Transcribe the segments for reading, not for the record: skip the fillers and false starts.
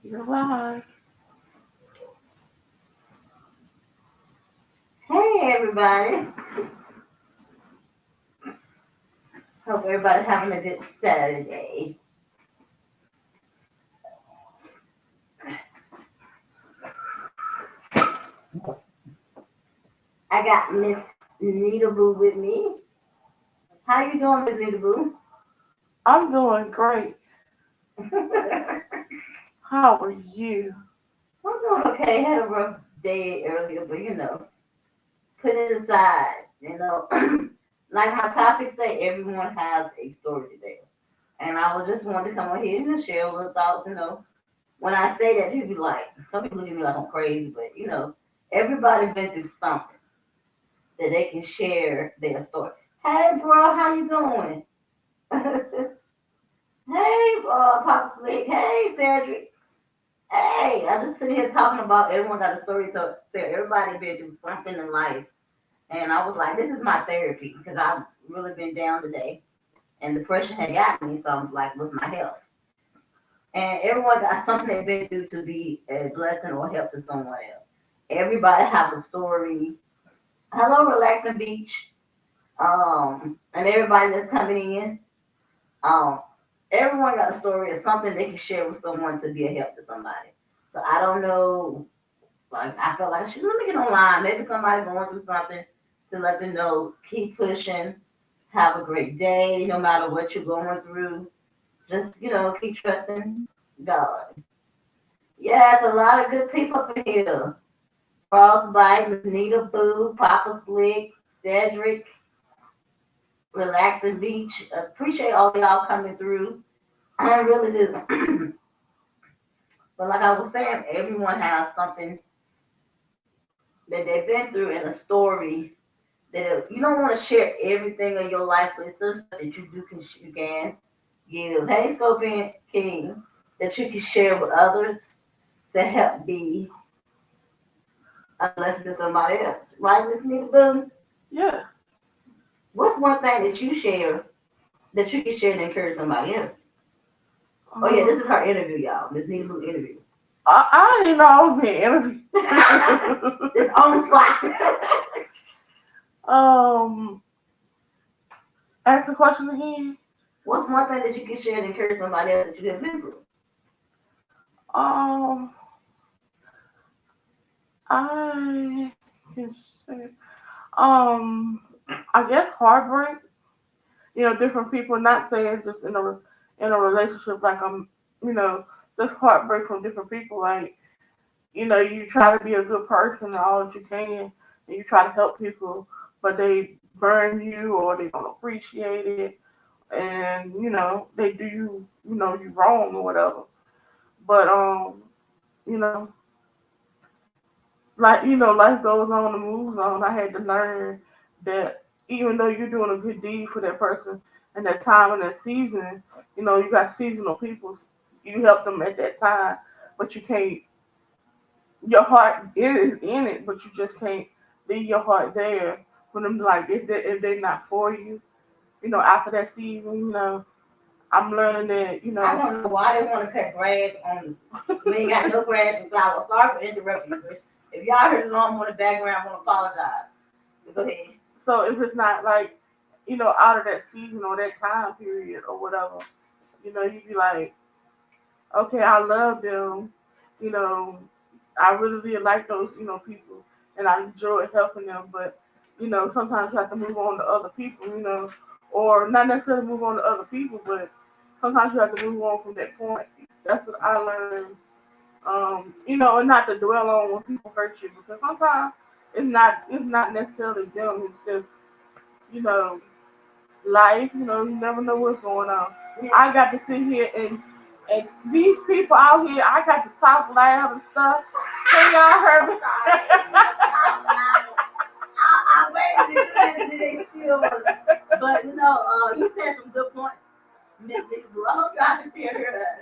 You're live. Hey everybody. Hope everybody's having a good Saturday. I got Miss Nita Boo with me. How you doing, Miss Nita Boo? I'm doing great. I'm How are you? doing okay. Had a rough day earlier, but put it aside. Like my topic say, everyone has a story to tell. And I would just want to come on here and share a little thoughts. When I say that, people be like, some people look at me like I'm crazy, but everybody been through something that they can share their story. Hey, bro, how you doing? Hey, Papa Slick. Hey, Cedric. Hey, I'm just sitting here talking about everyone got a story to tell. Everybody been through something in life. And I was like, this is my therapy because I've really been down today. And depression had got me, so I was like, with my health. And everyone got something they've been through to be a blessing or help to someone else. Everybody have a story. Hello, Relaxing Beach. And everybody that's coming in. Um, Everyone got a story or something they can share with someone to be a help to somebody. So I don't know. Like I felt like let me get online. Maybe somebody going through something to let them know. Keep pushing. Have a great day, no matter what you're going through. Just keep trusting God. Yeah, it's a lot of good people up in here. Frostbite, Miss Nita Boo, Papa Slick, Cedric, Relaxing Beach. Appreciate all y'all coming through. I really do. But like I was saying, everyone has something that they've been through and a story that you don't want to share everything of your life, but it's some stuff that you can give. Hey, Scorpion King, that you can share with others to help be a lesson to somebody else. Right, Miss Nita Boom? Yeah. What's one thing that you share that you can share to encourage somebody else? Oh yeah, this Um, is her interview, y'all. Miss Nita Boom interview. I didn't know I was being interviewed. This on spot. um, Ask the question again. What's one thing that you can share to encourage somebody else that you have been through? Um, I can say, um, I guess heartbreak. Different people. Not saying just in a relationship like just heartbreak from different people. Like you try to be a good person and all that you can, and you try to help people, but they burn you or they don't appreciate it, and they do you wrong or whatever. But you know, life goes on and moves on. I had to learn that even though you're doing a good deed for that person and that time and that season, you got seasonal people. You help them at that time, but you can't your heart it is in it, but you just can't leave your heart there for them. Like if they're not for you, after that season, I'm learning that I don't know why they want to cut grass on. We ain't got no grass in South. Sorry for interrupting you, but if y'all heard the lawnmower in the background, I want to apologize. Go ahead. so if it's not like out of that season or that time period or whatever, you be like, okay, I love them, you know, I really really like those people, and I enjoy helping them, but sometimes you have to move on to other people, or not necessarily move on to other people, but sometimes you have to move on from that point. That's what I learned. And not to dwell on when people hurt you, because sometimes it's not necessarily them. It's just you know life. You never know what's going on. I got to sit here and these people out here. I got to talk loud and stuff. Can y'all hear me? I waited until they still working. But you said some good points, Miss Nickable. I hope y'all can still hear us.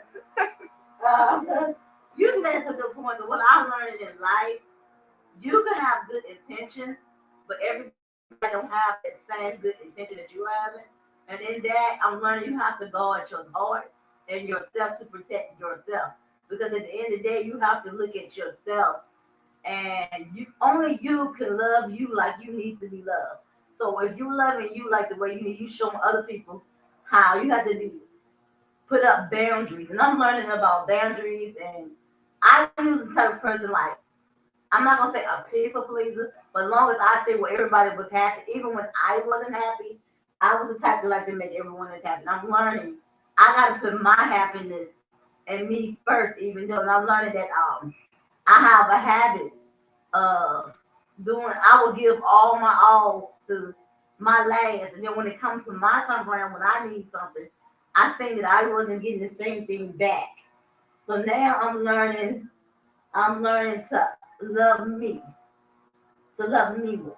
You said some good points. But what I learned in life, you can have good intentions, but everybody don't have that same good intention that you have. And in that, I'm learning you have to guard your heart and yourself to protect yourself. Because at the end of the day, you have to look at yourself, and you only you can love you like you need to be loved. So if you loving you like the way you need, you showing other people how you have to be put up boundaries. And I'm learning about boundaries, and I use the type of person like I'm not gonna say a people pleaser, but as long as I say well everybody was happy, even when I wasn't happy, I was the type to like to make everyone else happy. And I'm learning I gotta put my happiness and me first, even though and I'm learning that I have a habit of doing I will give all my all to my last, and then when it comes to my time around when I need something, I think that I wasn't getting the same thing back. So now I'm learning to love me, to love me more.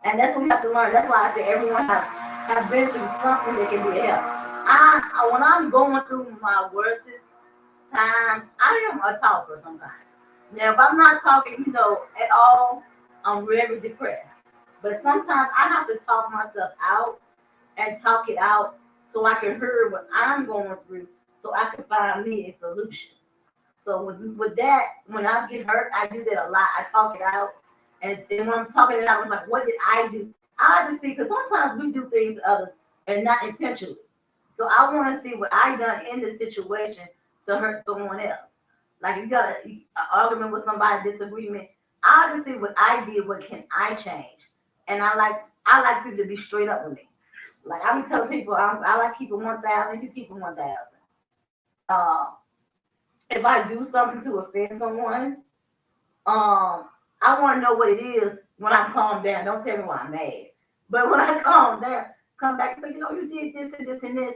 And that's what we have to learn. That's why I say everyone have been through something that can be a help. When I'm going through my worst times, I am a talker sometimes. Now if I'm not talking, at all, I'm very depressed. But sometimes I have to talk myself out and talk it out so I can hear what I'm going through so I can find me a solution. So with that, when I get hurt, I do that a lot. I talk it out. And when I'm talking it out, I'm like, what did I do? I just see, because sometimes we do things to others and not intentionally. So I want to see what I done in the situation to hurt someone else. Like if you got an argument with somebody, disagreement, I just see what I did, what can I change? And I like people to be straight up with me. Like I be telling people, I like keeping 1,000, you keep it 1,000. Uh, if I do something to offend someone, I want to know what it is when I'm calmed down. Don't tell me why I'm mad. But when I calm down, come back and say, you did this and this and this.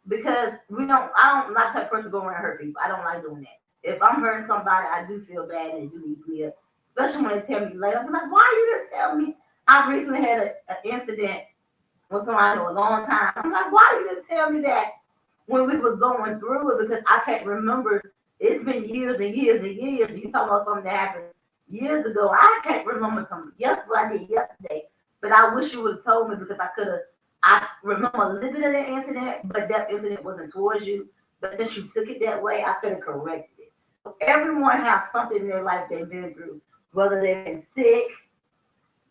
Because I don't like that person going around and hurt people. I don't like doing that. If I'm hurting somebody, I do feel bad and it do me feel. Especially when they tell me later. I'm like, why you didn't tell me? I recently had an incident with somebody I know a long time. I'm like, why you didn't tell me that when we was going through it? Because I can't remember. It's been years and years and years. You talk about something that happened years ago. I can't remember something. Yes, what I did yesterday. But I wish you would have told me because I could have. I remember a little bit of that incident, but that incident wasn't towards you. But since you took it that way, I could have corrected it. So everyone has something in their life they've been through, whether they've been sick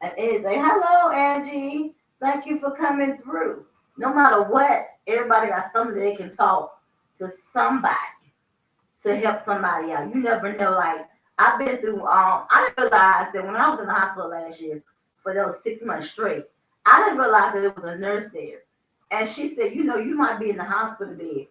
and anything. Hello, Angie. Thank you for coming through. No matter what, everybody got something they can talk to somebody to help somebody out. You never know. Like I've been through. I realized that when I was in the hospital last year for those 6 months straight, I didn't realize that there was a nurse there, and she said, you might be in the hospital bed,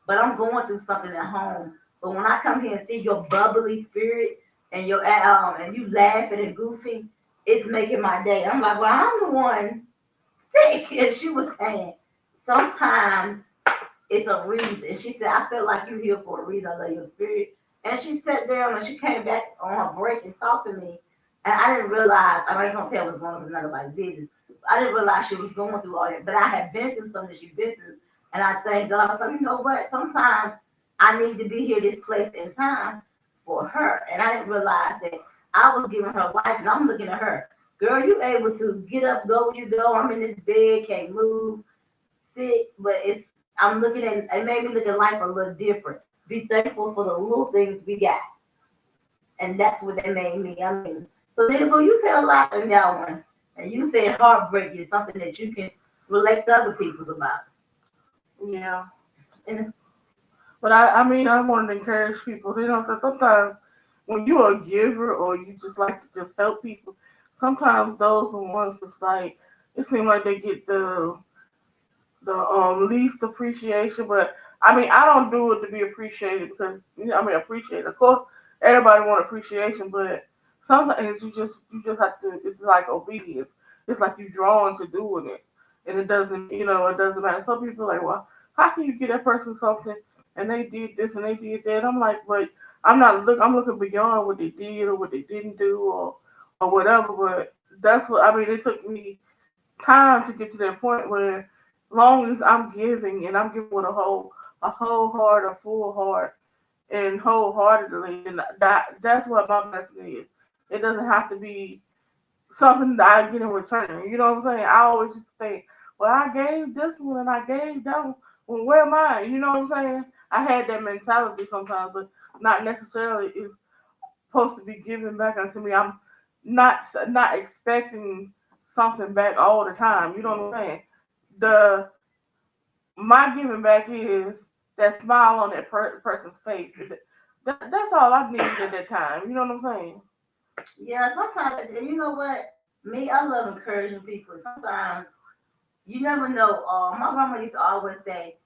but I'm going through something at home. But when I come here and see your bubbly spirit and your and you laughing and goofy, it's making my day. I'm like, well, I'm the one sick, and she was saying sometimes it's a reason. And she said, I feel like you're here for a reason. I love your spirit. And she sat down and she came back on her break and talked to me. And I didn't realize, I ain't gonna tell what's going on because nobody's business. I didn't realize she was going through all that. But I had been through something that she'd been through. And I thank God. So you know what? Sometimes I need to be here this place and time for her. And I didn't realize that I was giving her life and I'm looking at her. Girl, you able to get up, go where you go. I'm in this bed, can't move, sick, but I'm looking at it made me look at life a little different. Be thankful for the little things we got. And that's what they made me. I mean, so therefore you said a lot in that one. And you said heartbreak is something that you can relate to other people about. Yeah. And But I wanted to encourage people. So sometimes when you're a giver or you just like to just help people, sometimes those are the ones that's like it seems like they get the least appreciation. But I don't do it to be appreciated because appreciated. Of course, everybody want appreciation, but sometimes you just have to. It's like obedience. It's like you drawn to doing it, and it doesn't matter. Some people are like, well, how can you get that person something and they did this and they did that? I'm like, but I'm looking beyond what they did or what they didn't do or whatever. But that's what it took me time to get to that point where long as I'm giving and I'm giving with a whole heart, a full heart and wholeheartedly, and that's what my blessing is. It doesn't have to be something that I get in return. You know what I'm saying? I always just say, well, I gave this one and I gave that one. Well, where am I? You know what I'm saying? I had that mentality sometimes, but not necessarily is supposed to be given back unto me. I'm not expecting something back all the time. You know what I'm saying? The my giving back is that smile on that person's face. That's all I needed at that time. You know what I'm saying? Yeah, sometimes, and you know what? Me, I love encouraging people. Sometimes you never know. My grandma used to always say,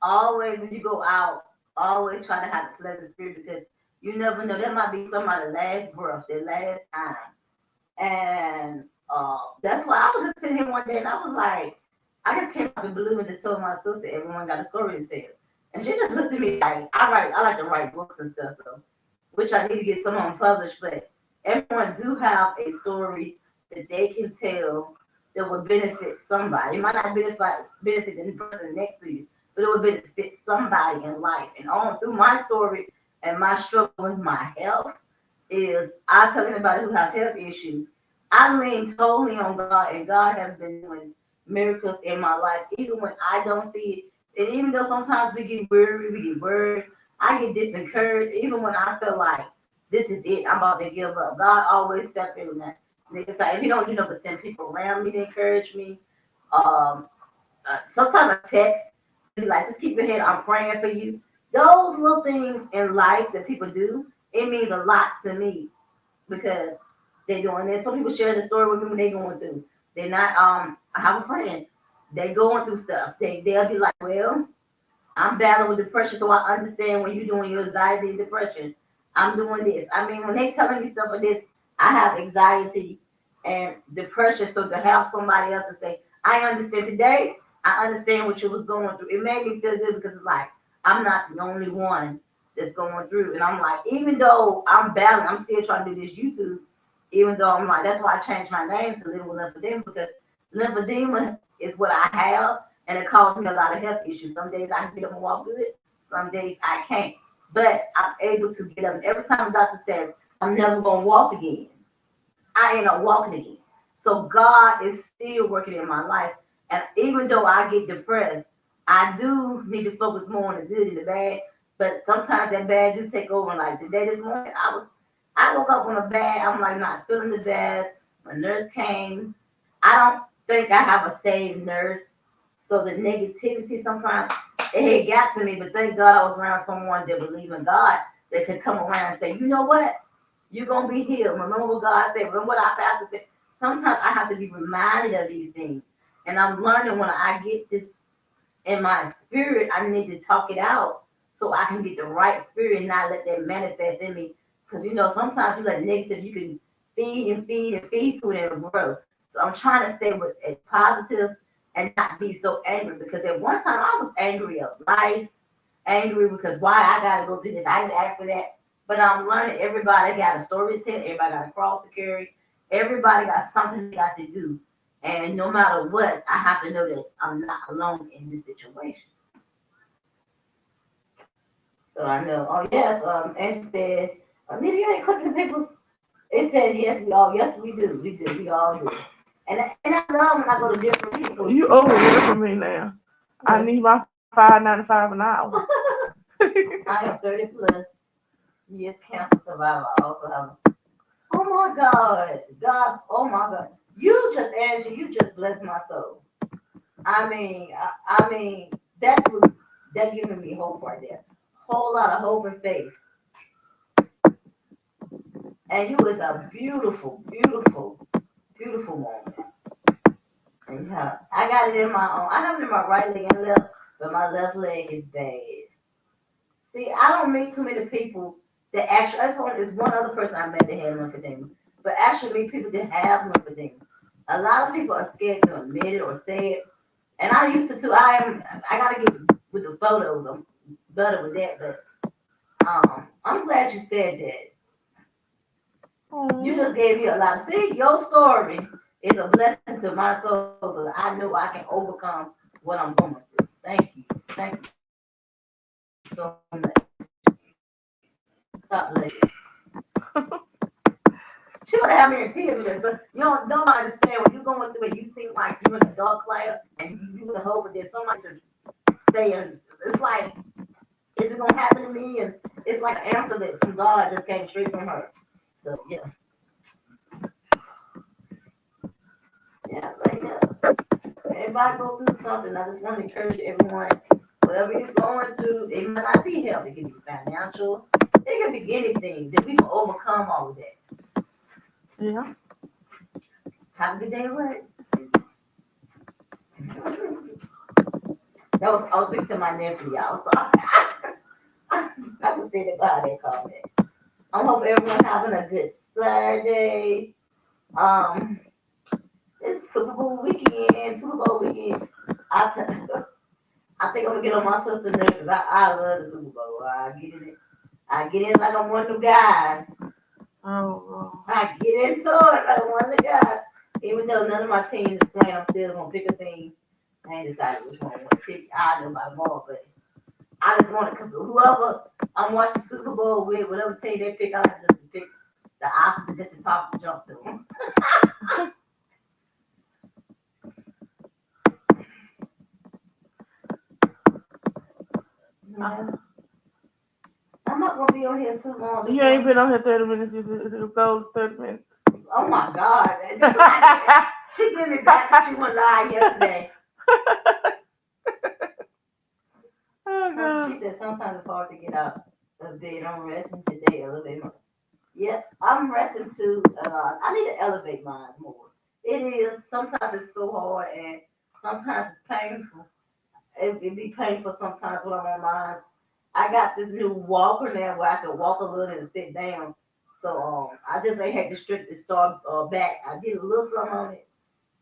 always when you go out, always try to have a pleasant spirit because you never know. That might be somebody's last breath, their last time. And that's why I was just sitting here one day and I was like, I just came out the blue and just told my sister everyone got a story to tell. And she just looked at me like, I like to write books and stuff, so which I need to get some of them published, but everyone do have a story that they can tell that will benefit somebody. It might not benefit the person next to you, but it will benefit somebody in life. And on through my story and my struggle with my health is I tell anybody who has health issues, I lean totally on God, and God has been doing miracles in my life, even when I don't see it. And even though sometimes we get worried, I get disencouraged, even when I feel like this is it, I'm about to give up. God always step in and that. Nigga say, if you don't, but send people around me to encourage me. Um, Sometimes I text, be like, just keep your head, I'm praying for you. Those little things in life that people do, it means a lot to me because they're doing this. Some people share the story with me when they're going through. They're not, I have a friend, they going through stuff. They'll be like, well, I'm battling with depression, so I understand when you're doing your anxiety and depression. I'm doing this. I mean, when they telling me stuff like this, I have anxiety and depression. So to have somebody else to say, I understand today, I understand what you was going through. It made me feel good because it's like I'm not the only one that's going through. And I'm like, even though I'm battling, I'm still trying to do this YouTube. Even though I'm like, that's why I changed my name to Live with Lymphedema because lymphedema is what I have and it causes me a lot of health issues. Some days I can get up and walk good, some days I can't. But I'm able to get up. And every time the doctor says, I'm never going to walk again, I end up walking again. So God is still working in my life. And even though I get depressed, I do need to focus more on the good and the bad. But sometimes that bad do take over. Like today, this morning, I woke up on a bad. I'm like not feeling the best. My nurse came. I don't think I have a saved nurse. So the negativity sometimes it had got to me, but thank God I was around someone that believed in God that could come around and say, you know what? You're gonna be healed. Remember what God said, remember what our pastor said. Sometimes I have to be reminded of these things. And I'm learning when I get this in my spirit, I need to talk it out so I can get the right spirit and not let that manifest in me. Because sometimes you let negative, you can feed and feed and feed to it and it'll grow. So I'm trying to stay with a positive and not be so angry because at one time I was angry at life, angry because why I gotta go through this, I didn't ask for that. But I'm learning everybody got a story to tell, everybody got a cross to carry, everybody got something they got to do. And no matter what, I have to know that I'm not alone in this situation. So I know, oh yes, Angie said, Anita, you ain't clicking people's. It said yes we do, we all do. And I love when I go to different people. You overworking me now. I need my 5.95 an hour. I am 30 plus years cancer survivor. I also have. Oh my God, oh my God. You just, Angie, you just blessed my soul. I mean, that giving me hope right there. Whole lot of hope and faith. And you is a beautiful, beautiful, beautiful woman. And I got it in my own. I have it in my right leg and left, but my left leg is bad. See, I don't meet too many people that actually. There's one other person I met that had lymphedema, but actually meet people that have lymphedema. A lot of people are scared to admit it or say it, and I used to too. I gotta get with the photos. I'm better with that, but I'm glad you said that. You just gave me a lot. See, your story is a blessing to my soul, so I know I can overcome what I'm going through. Thank you so much. God bless you. She would have me in tears with this, but don't understand when you're going through it. You seem like you're in a dark cloud, and you can hope that somebody just saying it's like, is it gonna happen to me? And it's like an answer that from God just came straight from her. So yeah, yeah, like everybody go through something. I just want to encourage everyone, whatever you're going through, it might not be health. It can be financial. It can be anything. That we can overcome all of that. Yeah. Have a good day at work. I was speaking to my nephew, y'all. So I was thinking about that comment. I hope everyone's having a good Saturday. Um, it's Super Bowl weekend. Super Bowl weekend. I, t- I think I'm gonna get on my sister nerves because I love the Super Bowl. I get in like I'm one of them guys. Oh. I get into it like I'm one of the guys. Even though none of my teams is playing, I'm still gonna pick a team. I ain't decided which one I want to pick. I know my more, but I just want to, because whoever I'm watching Super Bowl with, whatever team they pick, I like just to pick the opposite just to talk to jump to them. Yeah. I'm not going to be on here too long. You ain't been on here 30 minutes. It goes 30 minutes. Oh my God. She gave me back because she went live yesterday. Oh, God. She said sometimes it's hard to get out of bed. I'm resting today a little bit more. Yeah, I'm resting too. I need to elevate mine more. It is. Sometimes it's so hard and sometimes it's painful. It be painful sometimes when I'm on mine. I got this new walker now where I can walk a little and sit down. So I just ain't had to strictly start back. I did a little something on it,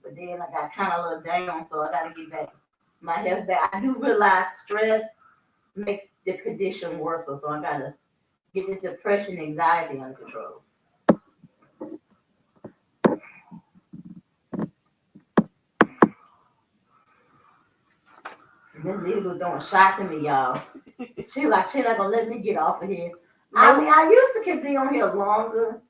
but then I got kind of a little down, so I got to get back my health back. I do realize stress makes the condition worse, so I got to get this depression, anxiety under control. This lady was doing shot to me, y'all. She not gonna let me get off of here. I mean, I used to can be on here longer,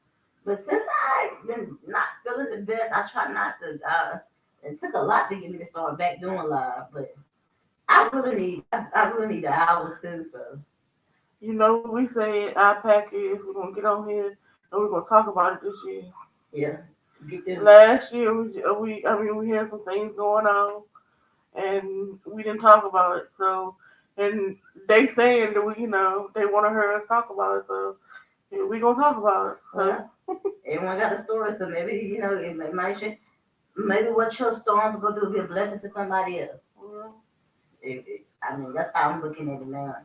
but since I've been not feeling the best, I try not to. It took a lot to get me to start back doing live, but I really need the hours too. So You know, we say our package, we're going to get on here and we're going to talk about it this year. yeah, get this. Last year, we had some things going on and we didn't talk about it. So, and they saying that they want to hear us talk about it. So, yeah, we going to talk about it. So. Well, everyone got a story, so maybe it might maybe what your storm's gonna do will be a blessing to somebody else. I mean, that's how I'm looking at it now.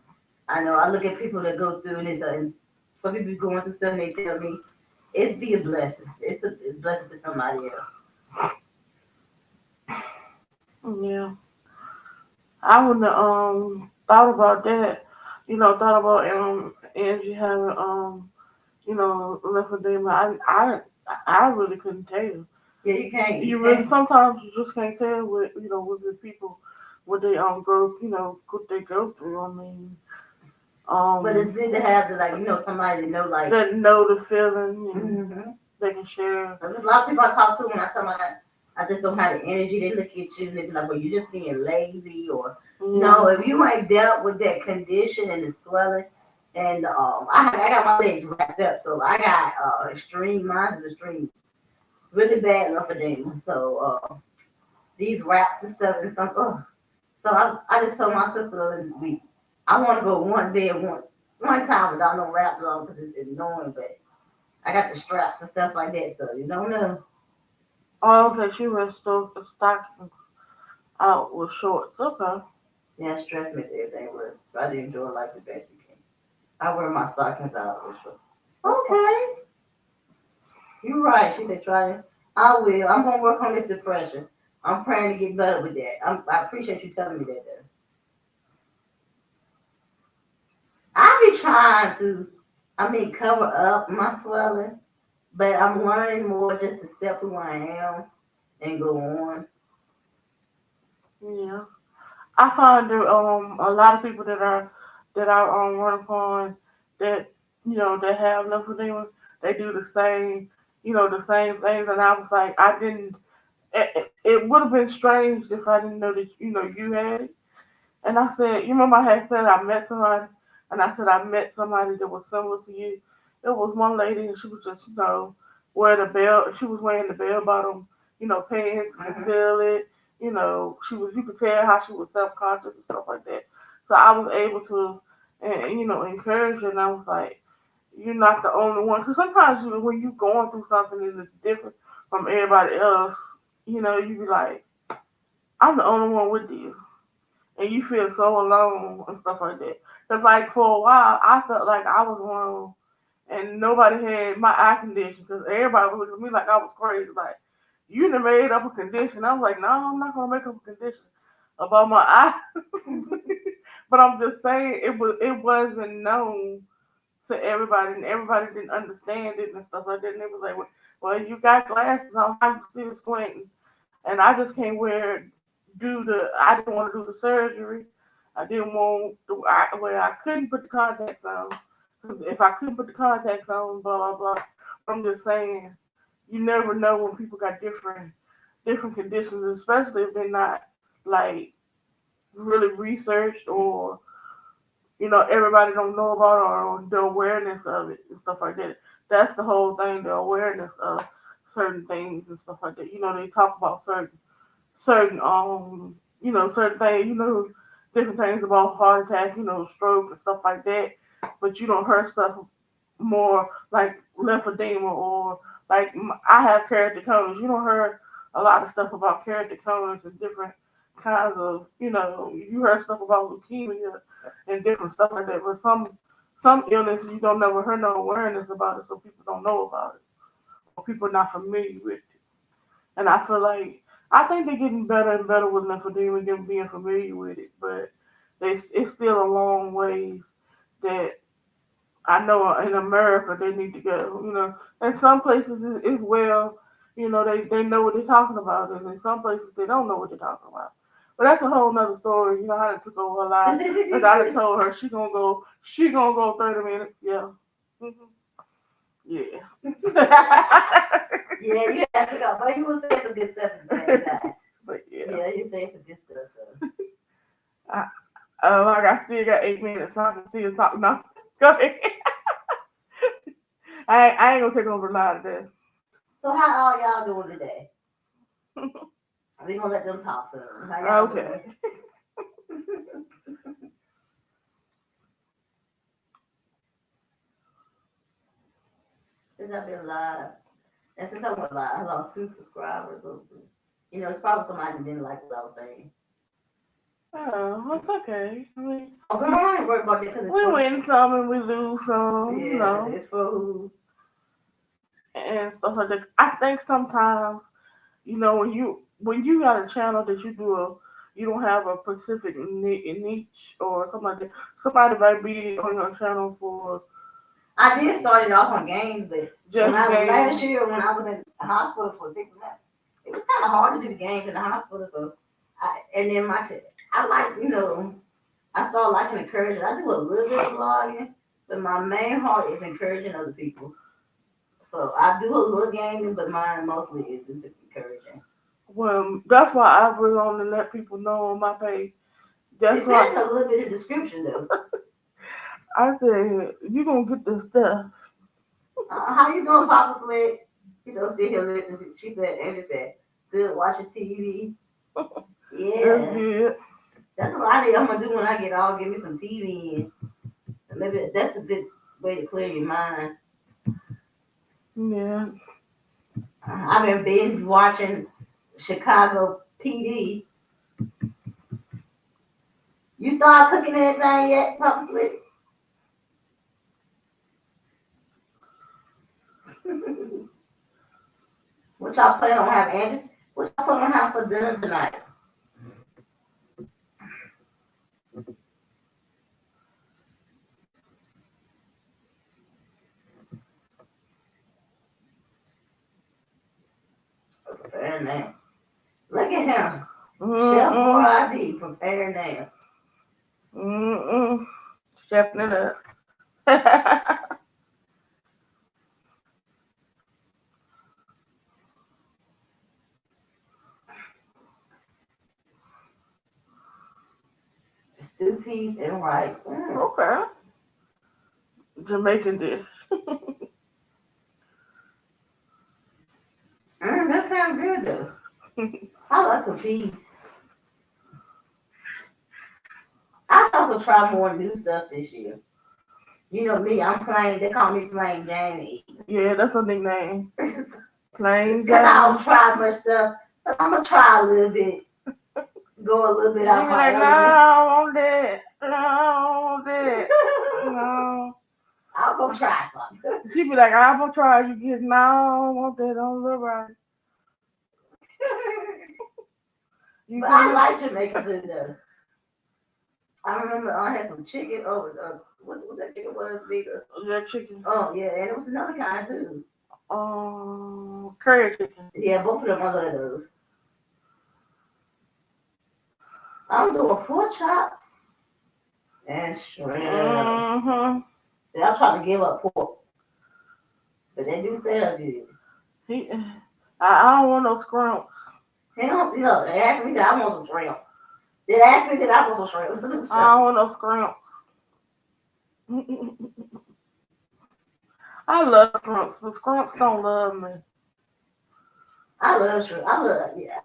I know I look at people that go through this, and some people going through stuff, and they tell me it's be a blessing. It's a blessing to somebody else. Yeah, I wouldn't have thought about that. Thought about Angie having lymphedema. I really couldn't tell. Yeah, you can't. You really sometimes you just can't tell with with the people what they what they go through. I mean, but it's good to have somebody to know that know the feeling and mm-hmm. they can share. A lot of people I talk to when I tell them I just don't have the energy. They look at you and they be like, "Well, you're just being lazy," or no, if you ain't dealt with that condition and the swelling. And I got my legs wrapped up, so I got mine is extreme, really bad lymphedema. So these wraps and stuff and stuff. Oh. So I just told my sister the other week, I want to go one day one time without no wraps on because it's annoying, but I got the straps and stuff like that, so you don't know. Oh, okay. She wears stockings out with shorts. Okay. Yeah, stress makes everything worse. Try to enjoy life the best you can. I wear my stockings out with shorts. Okay. You're right. She said, try it. I will. I'm going to work on this depression. I'm praying to get better with that. I appreciate you telling me that, though. I be trying to, cover up my swelling, but I'm learning more just to accept who I am and go on. Yeah. I find that a lot of people that I run upon that that have lymphedema, they do the same the same things, and I was like, I didn't. It would have been strange if I didn't know that you had it. And I said, you remember I had said I met somebody And I said I met somebody that was similar to you. It was one lady and she was just, wear the bell. She was wearing the bell bottom, pants, conceal it. You could tell how she was self conscious and stuff like that. So I was able to, and encourage her. And I was like, you're not the only one. Because sometimes when you going through something and it's different from everybody else, you be like, I'm the only one with this, and you feel so alone and stuff like that. Cause like for a while, I felt like I was alone, and nobody had my eye condition. Cause everybody was looking at me like I was crazy. Like you done made up a condition. I was like, no, I'm not gonna make up a condition about my eyes. But I'm just saying it wasn't known to everybody, and everybody didn't understand it and stuff like that. And they was like, well, you got glasses on, how you still squinting? And I just can't I didn't want to do the surgery. I didn't want where I couldn't put the contacts on. 'Cause if I couldn't put the contacts on, blah blah blah. I'm just saying, you never know when people got different conditions, especially if they're not like really researched, or everybody don't know about, or the awareness of it and stuff like that. That's the whole thing, the awareness of certain things and stuff like that. They talk about certain things, different things about heart attack, stroke and stuff like that. But you don't hear stuff more like lymphedema, or like I have keratoconus. You don't hear a lot of stuff about keratoconus and different kinds of, you heard stuff about leukemia and different stuff like that. But some illness you don't never hear no awareness about it, so people don't know about it, or people are not familiar with it. And I think they're getting better and better with lymphedema, getting being familiar with it, but it's still a long way that I know in America they need to go. And some places is well, they know what they're talking about, and in some places they don't know what they're talking about. But that's a whole nother story. I done took over her life. Cause I done told her she gonna go 30 minutes. Yeah. Hmm. Yeah. Yeah, you have to go. But you will say some good stuff at the same time. But yeah. Yeah, you say some good stuff. So. I, like I still got 8 minutes, so I can still talk. No, go ahead. I ain't gonna take over a lot of this. So how all y'all doing today? We gonna let them talk some. How y'all Okay. doing? Since I've been live, and since I went live, I lost 2 subscribers. It's probably somebody that didn't like what I was saying. Oh, it's okay. Oh, girl, I ain't worried about that because it's We for win some and we lose some, yeah, it's for and stuff like that. I think sometimes, when you got a channel that you don't have a specific niche or something like that. Somebody might be on your channel for I did start it off on games, but when just I was last games. year when I was in the hospital for 6 months, it was kind of hard to do the games in the hospital. So, and then I like I started liking encouraging. I do a little bit of vlogging, but my main heart is encouraging other people. So I do a little gaming, but mine mostly is just encouraging. Well, that's why I really want to let people know on my page. It That's says why a little bit of description though. I said you gonna get this stuff. How you doing, Papa Slick? Still here listening to. She said, Andy said, good watching TV. That's Yeah, good. that's what I need. I'm gonna do when I get all. Give me some TV, and maybe that's a good way to clear your mind. Yeah. I've been binge watching Chicago PD. You start cooking anything yet, Papa Slick? What y'all plan on having, Andy? What y'all plan on having for dinner tonight? Preparing now. Look at him. Chef Mm-mm. 4ID, preparing now. Mm-mm. Stepping it up. Stew peas and rice. Okay. Jamaican dish. That sounds good though. I like some peas. I also try more new stuff this year. You know me, I'm plain. They call me Plain Jane. Yeah, that's a nickname. Plain Cause I don't Jane. try much stuff, but I'm gonna try a little bit, go a little bit You out be my like, no, element. I want that. No, I want that. No. I'll go try something. She be like, I'm gonna try. You get no, I don't want that. Don't look right. You But I can like Jamaican food though. I remember I had some chicken over what that chicken was, nigga. that chicken. Oh yeah, and it was another kind too. Curry chicken. Yeah, both of them I love those. I'm doing pork chops and shrimp. Mm-hmm. See, I'm trying to give up pork, but they do sound good. I don't want no scrump. They don't, they asked me that I want some shrimp. They asked me that I want some shrimp. I don't want no scrump. I love scrumps, but scrumps don't love me. I love shrimp. I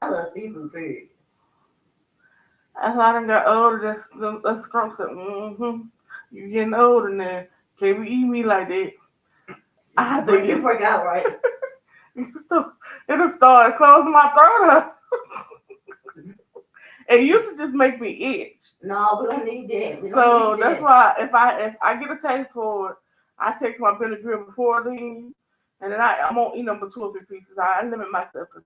love seafood food. As I done got older, the scrumps said, you getting older now. Can't be eating me like that. I have to You work out right. It'll start closing my throat up. It used to just make me itch. No, we don't need that. So that's why if I get a taste for it, I take my Benadryl before then, and then I won't eat number 2 or 3 pieces. I limit myself because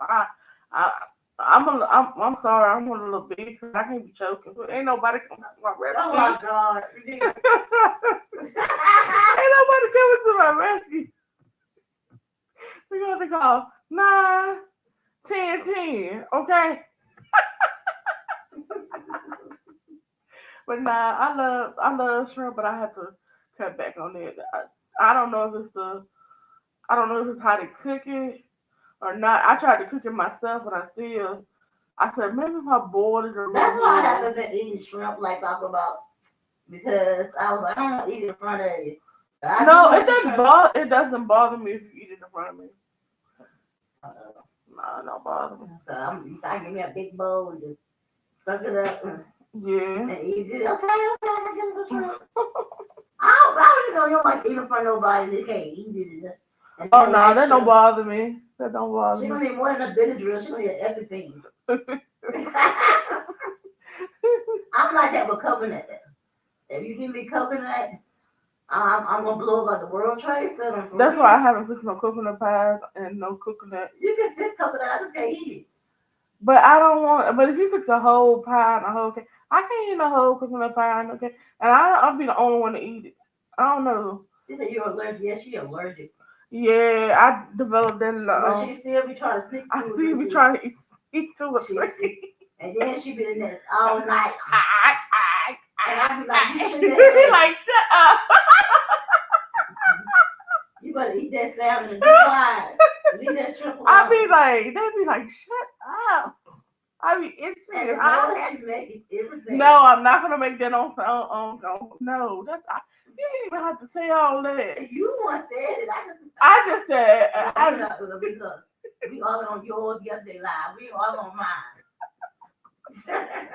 I'm sorry, I'm a little big, so I can't be choking. But ain't nobody coming to my rescue. Oh my God. Ain't nobody coming to my rescue. We got to call 9, 10, 10, okay? But nah, I love shrimp, but I have to cut back on it. I don't know if I don't know if it's how to cook it or not. I tried to cook it myself, but I said maybe if I boil it or That's why I maybe. haven't been eating shrimp like talk about because I was like, I don't want to eat it in front of you. No, it doesn't bother me if you eat it in front of me. No, it don't bother me. So I give me a big bowl and just suck it up Yeah. and eat it. Okay, I give some shrimp. I don't know you don't like to eat in front of nobody that can't eat it. Oh no, that don't bother me. That don't bother She me. don't need more than a Benadryl. She don't need everything. I'm like that with coconut. If you give me coconut, I'm gonna blow up like the World Trade Center. That's why I haven't fixed no coconut pies and no coconut. You can fix coconut, I just can't eat it. But I don't want. But if you fix a whole pie and a whole cake, I can't eat a whole coconut pie and okay. And I'll be the only one to eat it. I don't know. She said you're allergic. Yes, she allergic. Yeah, I developed that. But she still be trying to sneak I to still it. be trying to eat to it. And then she be in there all night. And I be like, you be like, shut up. You better eat that salmon and be quiet. Leave that shrimp alone. I be like, they be like, shut up. I be itching. No, I'm not gonna make that on. No, that's. You didn't even have to say all that. You once said it. I just said. We all on yours yesterday live. We all on mine.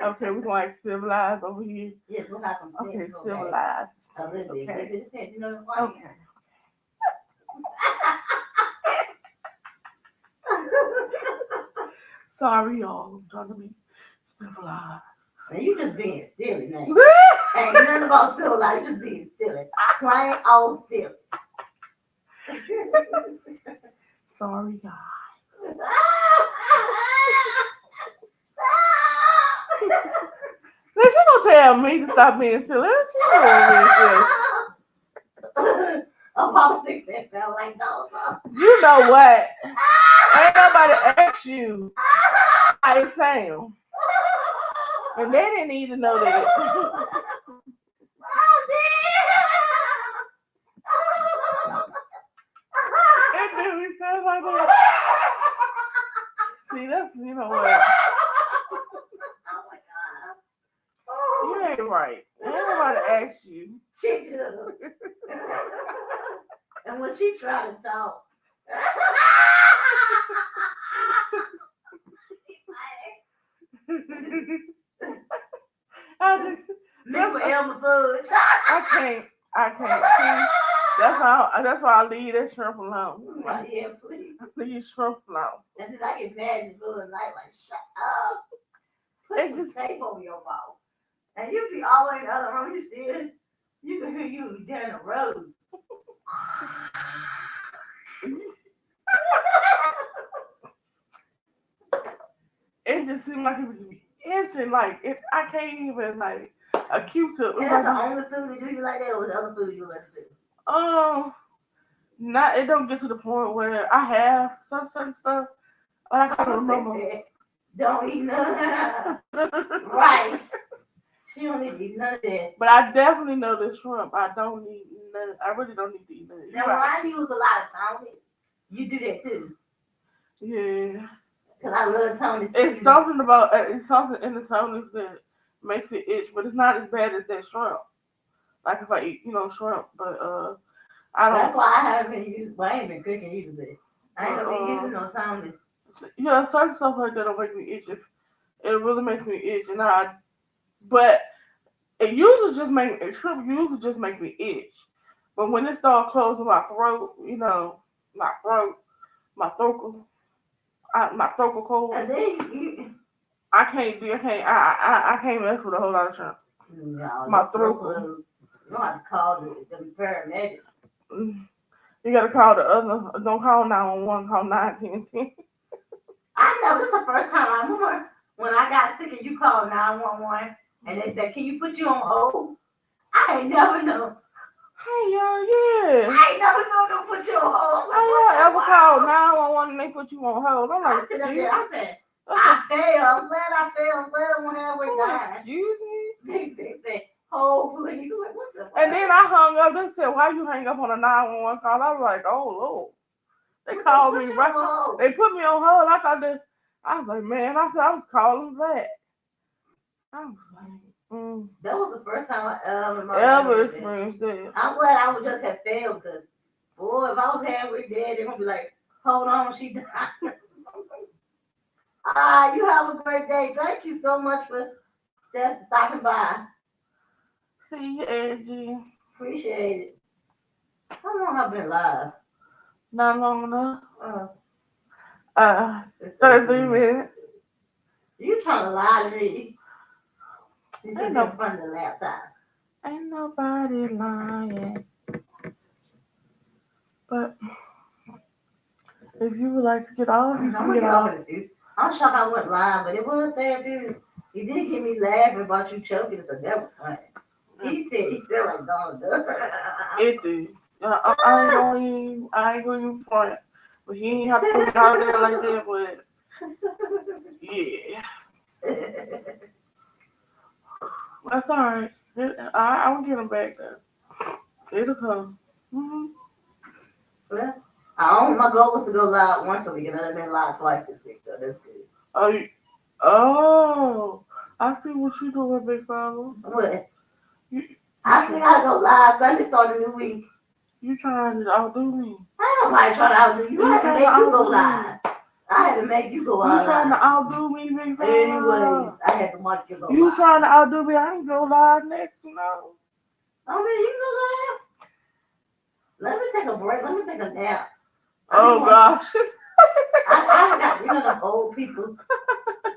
Okay, we're going to act civilized over here. Yes, we'll have some sense. Okay, civilized. A little bit. Okay. Give it a sense. You know what I'm saying? Okay. Sorry, y'all. I'm trying to be civilized. And you just being silly now. Ain't nothing about civilized. You just being silly. Plain old silly. Sorry, guys. Now she gonna tell me to stop being silly. She gonna be silly. A Papa Six that sound like those. You know what? Ain't nobody asked you how it sound. And they didn't need to know that. It really sounds like that. See, that's, you know what? You ain't right. Ain't nobody asked you. She do. And when she tried to talk, Miss Elmer Fudge. I can't see. That's why I leave that shrimp alone. Yeah, please. Leave shrimp alone. And then I get mad in the middle of the night, like, shut up. Put some tape over your mouth. And you be all the way in the other room, you still, you can hear you down the road. It just seemed like it was itching. Like I can't even like a Q-tip. And that's the only food that you like that, or was the other food you like to do? Not it don't get to the point where I have some certain stuff, but I can't remember. Don't eat none. Right. She don't need to eat none of that. But I definitely know the shrimp. I don't need none. I really don't need to eat none. Now, when I use a lot of Tony, you do that too. Yeah. Cause I love Tony. It's something about it's something in the Tony's that makes it itch, but it's not as bad as that shrimp. Like if I eat, shrimp, but I don't. That's why I haven't been using. Well, I ain't been cooking either. I ain't gonna be using no Tony. Certain stuff like that don't make me itch. If it really makes me itch, but it usually just shrimp usually just make me itch. But when it starts closing my throat, my throat cold. And then I can't mess with a whole lot of shrimp. No, My throat cold. You have to call the paramedics. You gotta call the other. Don't call 911. Call 910. I know this is the first time I remember when I got sick and you called 911 and they said, "Can you put you on hold?" I ain't never know. Hey y'all, yeah. I ain't never know to put you on hold. How y'all ever called 911 and they put you on hold? I'm like, I said, I failed. I'm glad I failed. I'm glad I went halfway down. Excuse me? They said, hold please. Like, what the fuck? And then I hung up. They said, why you hang up on a 911 call? I was like, oh, Lord. They called me right. They put me on hold. I was like, man, I was calling back. I was like, That was the first time I ever experienced that. I'm glad I would just have failed because, boy, if I was halfway dead, they're going to be like, hold on, she died. You have a great day. Thank you so much for stopping by. See you, Angie. Appreciate it. How long have I been live? Not long enough. 33 minutes. You trying to lie to me? You just in front of the laptop. Ain't nobody lying. But if you would like to get off, you can get off. I'm shocked I went live, but it was therapeutic. You did get me laughing about you choking, so that was funny. He said he felt like Donald Duck. It did. I ain't going to front. But he ain't have to put it out there like that, but yeah. That's all right. I'll get him back there. It'll come. Mm-hmm. Well, my goal was to go live once a week, and I've been live twice this week, so that's good. Oh, I see what you doing, big fella. What? I think I go live Sunday, start a new week. You trying to outdo me? I don't mind trying to outdo you. I had to make you go live. I had to make you go live. You trying to outdo me, big fella? Anyways, I had to watch you go live. You trying to outdo me? I ain't go live next, I mean, you can go live. Let me take a break. Let me take a nap. Oh, gosh. I got, them old people.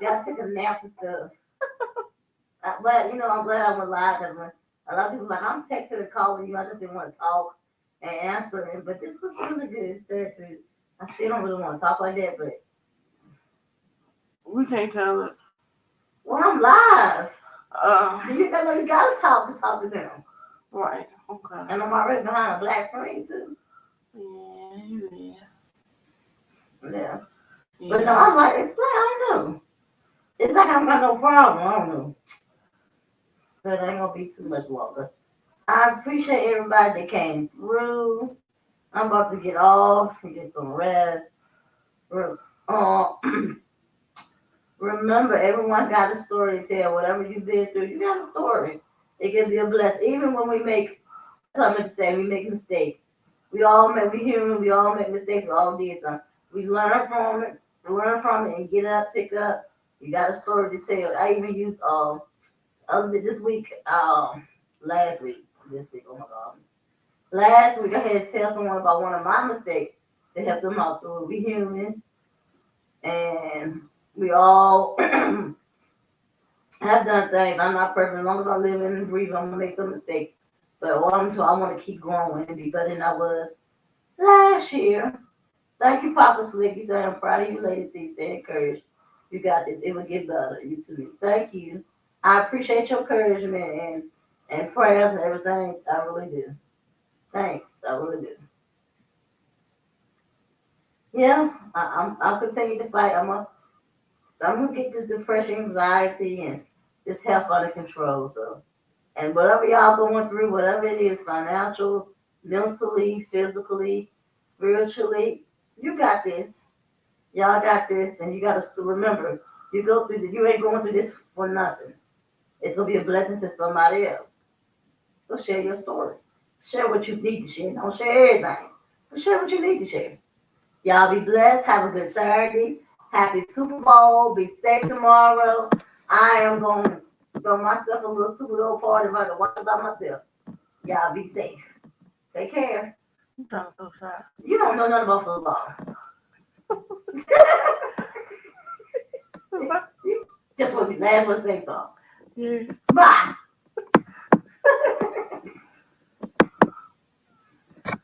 Y'all take a nap and stuff. But, I'm glad I went live because a lot of people like, I'm texting and calling you. I just didn't want to talk and answer it. But this was really good. Therapy. I still don't really want to talk like that, but. We can't tell it. Well, I'm live. You gotta talk to them. Right. Okay. And I'm already behind a black screen too. Yeah. But no, I'm like, it's like, I don't know. It's like I don't got no problem. I don't know. But it ain't gonna be too much longer. I appreciate everybody that came through. I'm about to get off and get some rest. Remember, everyone got a story to tell. Whatever you've been through, you got a story. It can be a blessing. Even when we make, something to say, we make mistakes. We human, we all make mistakes, we all did something. We learn from it and get up, pick up. You got a story to tell. I even used, this week, last week, this week, oh my God. Last week I had to tell someone about one of my mistakes to help them out through it. We human, and we all have done things. I'm not perfect. As long as I live and breathe, I'm gonna make some mistakes. But what I'm I want to keep growing and be better than I was last year. Thank you, Papa Slick. You said I'm proud of you, ladies. Stay encouraged. You got this. It will get better. You too. Thank you. I appreciate your encouragement and prayers and everything. I really do. Thanks. I really do. Yeah, I'll continue to fight. I'm gonna get this depression, anxiety, and this health under control. So, and whatever y'all going through, whatever it is, financial, mentally, physically, spiritually, you got this. Y'all got this, and you gotta still remember, you go through this, you ain't going through this for nothing. It's gonna be a blessing to somebody else. So share your story. Share what you need to share. Don't share everything, but share what you need to share. Y'all be blessed. Have a good Saturday. Happy Super Bowl. Be safe tomorrow. I am going to throw myself a little Super Bowl party if I can watch it by myself. Y'all be safe. Take care. I'm trying to throw shots. You don't know nothing about football. You just want to be last one to say something. Yeah. Bye.